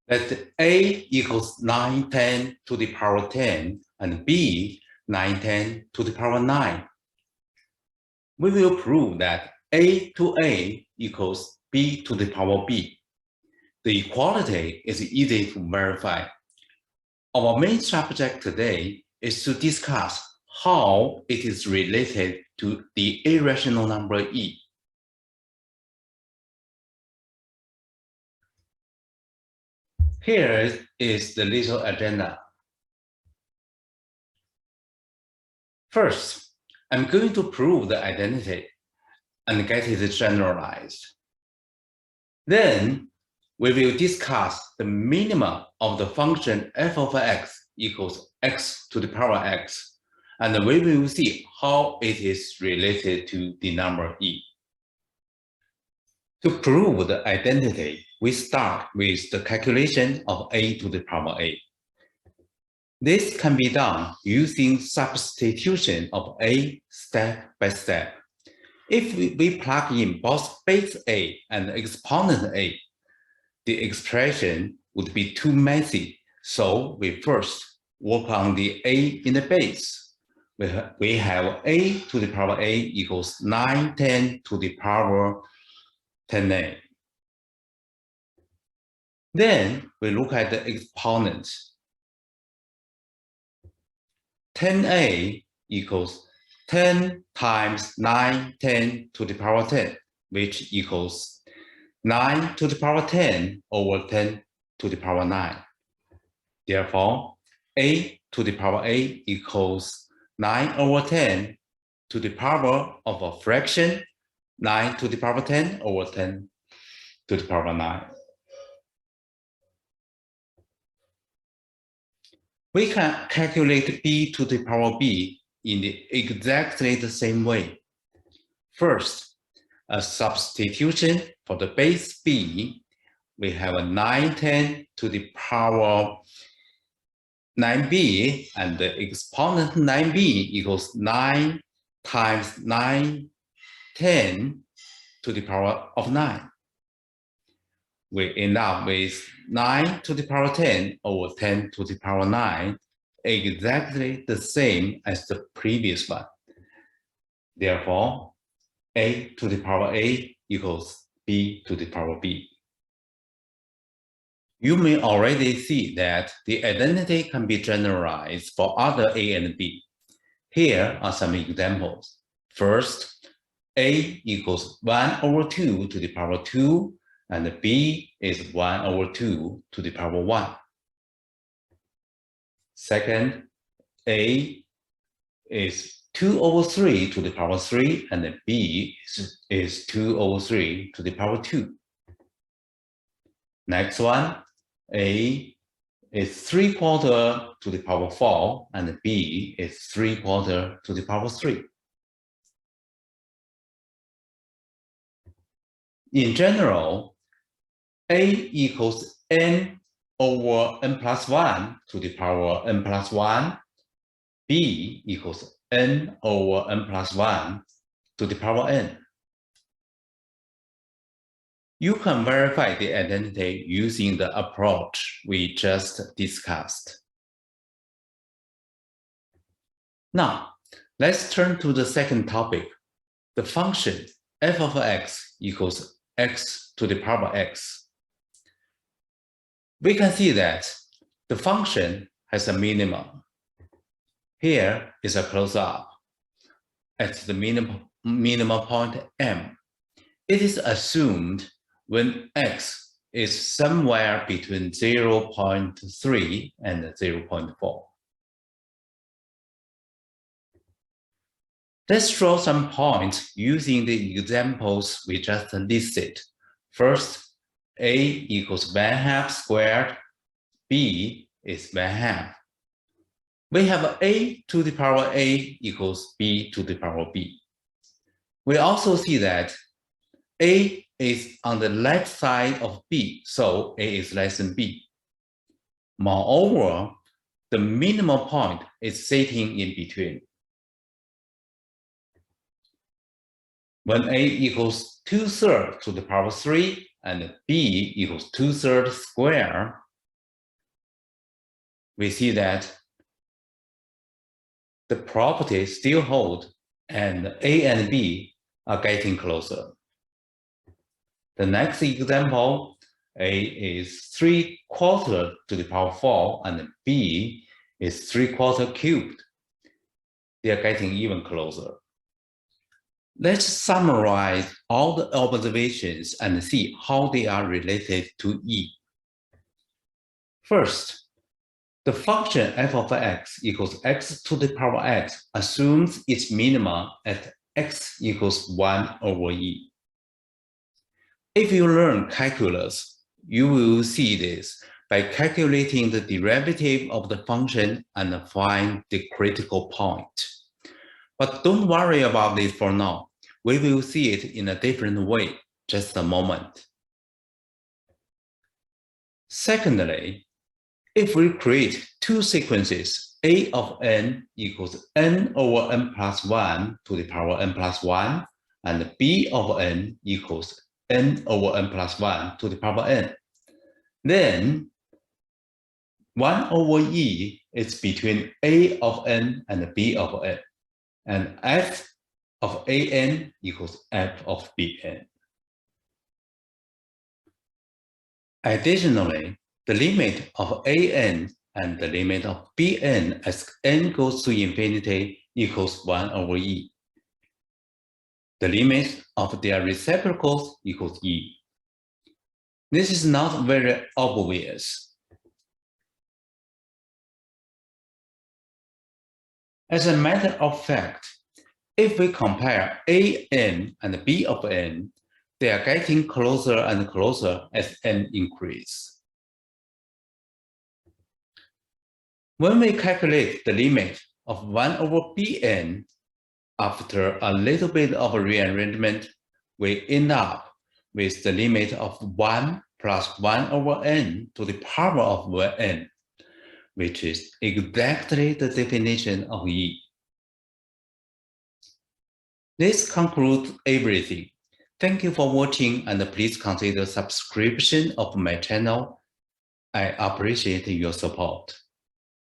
Let A equals 9, 10 to the power 10 and B 9, 10 to the power 9. We will prove that A to A equals B to the power B. The equality is easy to verify. Our main subject today is to discuss how it is related to the irrational number E. Here is the little agenda. First, I'm going to prove the identity and get it generalized. Then, we will discuss the minimum of the function f of x equals x to the power x, and we will see how it is related to the number E. To prove the identity, we start with the calculation of a to the power a. This can be done using substitution of a step by step. If we plug in both base a and exponent a, the expression would be too messy, so we first work on the a in the base. We have a to the power a equals 9, 10 to the power 10a. Then we look at the exponent. 10a equals 10 times 9, 10 to the power 10, which equals 9 to the power 10 over 10 to the power 9. Therefore, a to the power a equals 9 over 10 to the power of a fraction, 9 to the power 10 over 10 to the power 9. We can calculate b to the power b in exactly the same way. First, a substitution for the base b, we have a 9, 10 to the power 9b, and the exponent 9b equals 9 times 9, 10 to the power of 9. We end up with 9 to the power 10 over 10 to the power 9, exactly the same as the previous one. Therefore, a to the power a equals b to the power b. You may already see that the identity can be generalized for other a and b. Here are some examples. First, a equals 1 over 2 to the power 2, and b is 1 over 2 to the power 1. Second, a is 2 over 3 to the power 3, and b is 2 over 3 to the power 2. Next one, a is 3/4 to the power 4, and b is 3/4 to the power 3. In general, a equals n over n plus 1 to the power n plus 1, b equals n over n plus 1 to the power n. You can verify the identity using the approach we just discussed. Now, let's turn to the second topic, the function f of x equals x to the power x. We can see that the function has a minimum. Here is a close-up at the minimum point m. It is assumed when x is somewhere between 0.3 and 0.4. Let's draw some points using the examples we just listed. First, a equals 1/2 squared, b is 1/2. We have a to the power a equals b to the power b. We also see that a is on the left side of b, so a is less than b. Moreover, the minimum point is sitting in between. When a equals 2/3 to the power 3 and b equals 2/3 square, we see that the properties still hold and A and B are getting closer. The next example, A is 3/4 to the power 4 and B is 3/4 cubed. They are getting even closer. Let's summarize all the observations and see how they are related to E. First, the function f of x equals x to the power x assumes its minima at x equals 1 over e. If you learn calculus, you will see this by calculating the derivative of the function and find the critical point. But don't worry about this for now. We will see it in a different way, just a moment. Secondly, if we create two sequences, a of n equals n over n plus 1 to the power n plus 1, and b of n equals n over n plus 1 to the power n, then 1 over e is between a of n and b of n, and f of an equals f of bn. Additionally, the limit of an and the limit of bn as n goes to infinity equals 1 over e. The limit of their reciprocals equals e. This is not very obvious. As a matter of fact, if we compare an and b of n, they are getting closer and closer as n increases. When we calculate the limit of 1 over bn, after a little bit of rearrangement, we end up with the limit of 1 plus 1 over n to the power of n, which is exactly the definition of E. This concludes everything. Thank you for watching and please consider subscription of my channel. I appreciate your support.